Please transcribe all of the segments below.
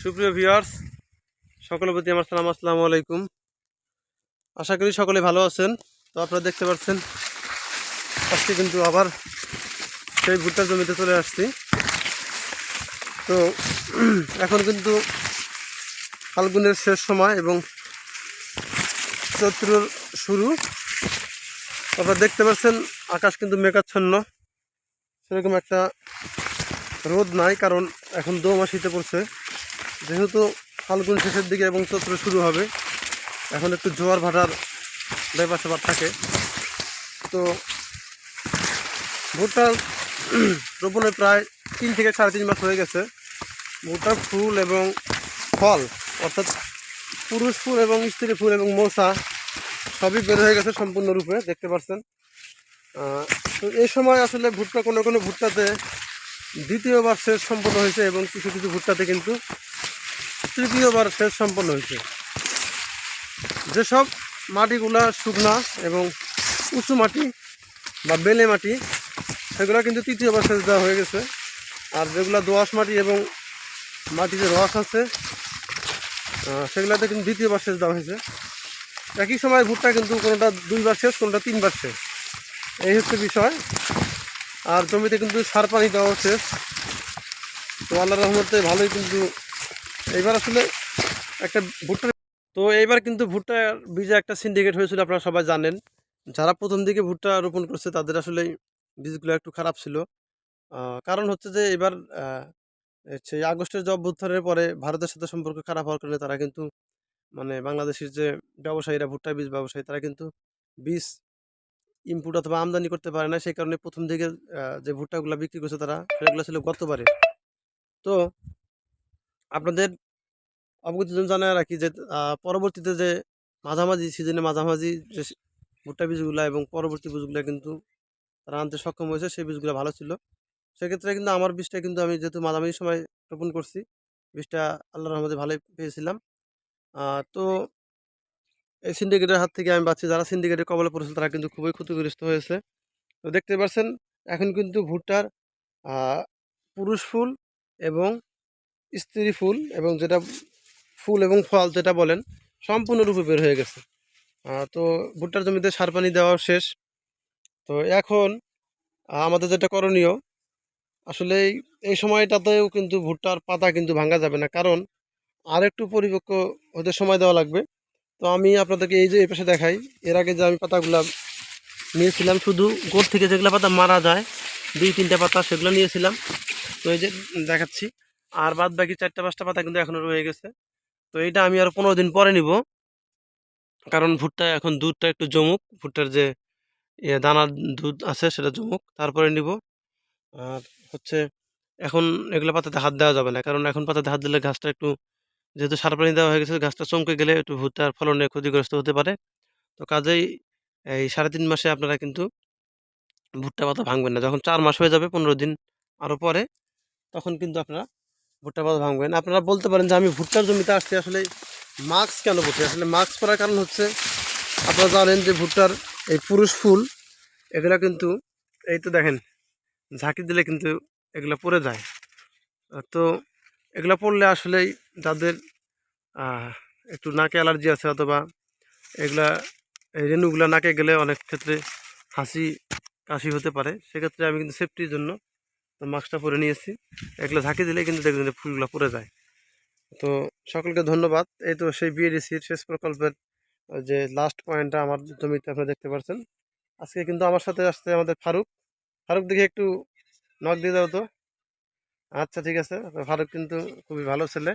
সুপ্রিয় ভিউয়ার্স, সকলের প্রতি আমার সালাম, আসসালামু আলাইকুম। আশা করি সকলে ভালো আছেন। তো আপনারা দেখতে পাচ্ছেন আজকে কিন্তু আবার সেই ভুট্টার জমিতে চলে আসছি। তো এখন কিন্তু ফাল্গুনের শেষ সময় এবং চৈত্রের শুরু। আপনারা দেখতে পাচ্ছেন আকাশ কিন্তু মেঘাচ্ছন্ন, সেরকম একটা রোদ নাই, কারণ এখন দোমাসিতে পড়ছে। যেহেতু ফাল্গুন শেষের দিকে এবং চৈত্র শুরু হবে, এখন একটু জোয়ার ভাটার ব্যাপার থাকে। তো ভুট্টার রোপণে প্রায় 3 থেকে 3.5 মাস হয়ে গেছে। ভুট্টার ফুল এবং ফল, অর্থাৎ পুরুষ ফুল এবং স্ত্রী ফুল এবং মশা সবই বের হয়ে গেছে সম্পূর্ণরূপে, দেখতে পাচ্ছেন। তো এই সময় আসলে ভুট্টা কোনো কোনো ভুট্টাতে দ্বিতীয়বার সেচ সম্পন্ন হয়েছে এবং কিছু কিছু ভুট্টাতে কিন্তু তৃতীয়বার সেচ সম্পন্ন হয়েছে। যেসব মাটিগুলা শুকনা এবং উঁচু মাটি বা বেলে মাটি, সেগুলো কিন্তু তৃতীয়বার সেচ দেওয়া হয়ে গেছে। আর যেগুলো দোআঁশ মাটি এবং মাটিতে রস আছে, সেগুলোতে কিন্তু দ্বিতীয়বার সেচ দেওয়া হয়েছে। একই সময় ভুট্টা কিন্তু কোনোটা 2বার সেচ, কোনোটা 3বার সেচ, এই হচ্ছে বিষয়। আর জমিতে কিন্তু সার পানি দেওয়া শেষ। তো আল্লাহর রহমতে ভালোই কিন্তু এইবার আসলে একটা ভুট্টা। তো এইবার কিন্তু ভুট্টা বীজে একটা সিন্ডিকেট হয়েছিল, আপনারা সবাই জানেন। যারা প্রথম দিকে ভুট্টা রোপণ করছে তাদের আসলে বীজগুলো একটু খারাপ ছিল। কারণ হচ্ছে যে এবার সেই আগস্টের যে অভ্যুত্থানের পরে ভারতের সাথে সম্পর্ক খারাপ হওয়ার কারণে তারা কিন্তু মানে বাংলাদেশের যে ব্যবসায়ীরা, ভুট্টা বীজ ব্যবসায়ী, তারা কিন্তু বীজ ইনপুট অথবা আমদানি করতে পারে না। সেই কারণে প্রথম দিকে যে ভুট্টাগুলো বিক্রি করছে তারা, সেগুলো ছিল গতবারে। তো আপনাদের অবগতির জন্য জানায় রাখি যে পরবর্তীতে যে মাঝামাঝি সিজনে মাঝামাঝি যে ভুট্টা বীজগুলো এবং পরবর্তী বীজগুলো কিন্তু তারা আনতে সক্ষম হয়েছে, সেই বীজগুলো ভালো ছিল। সেক্ষেত্রে কিন্তু আমার বীজটা কিন্তু আমি যেহেতু মাঝামাঝি সময় রোপণ করছি, বীজটা আল্লাহর রহমতে ভালোই পেয়েছিলাম। তো এই সিন্ডিকেটের হাত থেকে আমি বাঁচি। যারা সিন্ডিকেটের কবলে পড়েছে তারা কিন্তু খুবই ক্ষতিগ্রস্ত হয়েছে। তো দেখতে পাচ্ছেন এখন কিন্তু ভুট্টার পুরুষ ফুল এবং স্ত্রী ফুল এবং যেটা ফুল এবং ফল যেটা বলেন, সম্পূর্ণরূপে বের হয়ে গেছে। তো ভুট্টার জমিতে সার পানি দেওয়া শেষ। তো এখন আমাদের যেটা করণীয়, আসলে এই সময়টাতেও কিন্তু ভুট্টার পাতা কিন্তু ভাঙা যাবে না, কারণ আর একটু পরিপক্ক হতে সময় দেওয়া লাগবে। তো আমি আপনাদেরকে এই যে এই পাশে দেখাই, এর আগে যে আমি পাতাগুলা নিয়েছিলাম, শুধু গোড় থেকে যেগুলো পাতা মারা যায় 2-3টা পাতা, সেগুলো নিয়েছিলাম। তো এই যে দেখাচ্ছি, আর বাদ বাকি 4-5টা পাতা কিন্তু এখনও রয়ে গেছে। তো এইটা আমি আরও 15 দিন পরে নিব, কারণ ভুট্টা এখন দুধটা একটু জমুক, ভুট্টার যে দানার দুধ আছে সেটা জমুক, তারপরে নিব। আর হচ্ছে এখন এগুলো পাতাতে হাত দেওয়া যাবে না, কারণ এখন পাতাতে হাত দিলে গাছটা একটু, যেহেতু সার পানি দেওয়া হয়ে গেছে, গাছটা চমকে গেলে একটু ভুট্টার ফলনে ক্ষতিগ্রস্ত হতে পারে। তো কাজেই এই 3.5 মাসে আপনারা কিন্তু ভুট্টা পাতা ভাঙবেন না। যখন 4 মাস হয়ে যাবে, 15 দিন আরও পরে, তখন কিন্তু আপনারা ভুট্টা পাতা ভাঙবেন। আপনারা বলতে পারেন যে আমি ভুট্টার জমিতে আসছি, আসলে মাস্ক কেন পরছি? আসলে মাস্ক পরার কারণ হচ্ছে, আপনারা জানেন যে ভুট্টার এই পুরুষ ফুল, এগুলা কিন্তু এই তো দেখেন, ঝাঁকি দিলে কিন্তু এগুলো পড়ে যায়। তো এগুলো পড়লে আসলেই যাদের একটু নাকে অ্যালার্জি আছে, অথবা এগুলা এই রেণুগুলা নাকে গেলে অনেক ক্ষেত্রে হাসি কাশি হতে পারে, সেক্ষেত্রে আমি কিন্তু সেফটির জন্য তো মাস্কটা পরে নিয়েছি। এগুলো ঝাঁকি দিলে কিন্তু দেখবেন যে ফুলগুলো পড়ে যায়। তো সকলকে ধন্যবাদ। এই তো সেই বিএডিসির সেচ প্রকল্পের যে লাস্ট পয়েন্টটা আমার জমিতে আপনারা দেখতে পাচ্ছেন। আজকে কিন্তু আমার সাথে আসছে আমাদের ফারুক। ফারুক, দেখি একটু নক দিয়ে দাও তো। আচ্ছা, ঠিক আছে। ফারুক কিন্তু খুবই ভালো ছেলে।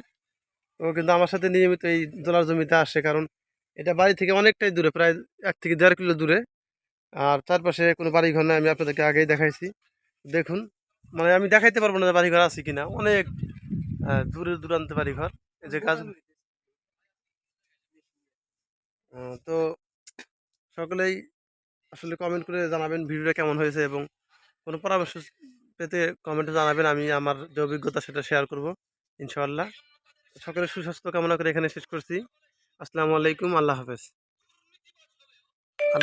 ও কিন্তু আমার সাথে নিয়মিত এই দোলার জমিতে আসে, কারণ এটা বাড়ি থেকে অনেকটাই দূরে, প্রায় 1 থেকে 1.5 কিলো দূরে। আর চারপাশে কোনো বাড়িঘর নাই, আমি আপনাদেরকে আগেই দেখাইছি। দেখুন, মানে আমি দেখাইতে পারবো না যে বাড়িঘর আছে কিনা, অনেক দূরে দূরান্তে বাড়িঘর। এই যে কাজ। তো সকলেই আসলে কমেন্ট করে জানাবেন ভিডিওটা কেমন হয়েছে, এবং কোনো পরামর্শ পেতে কমেন্টে জানাবেন। আমি আমার যে অভিজ্ঞতা সেটা শেয়ার করব ইনশাআল্লাহ। সকলের সুস্বাস্থ্য কামনা করে এখানে শেষ করছি। আসসালামু আলাইকুম, আল্লাহ হাফেজ। আর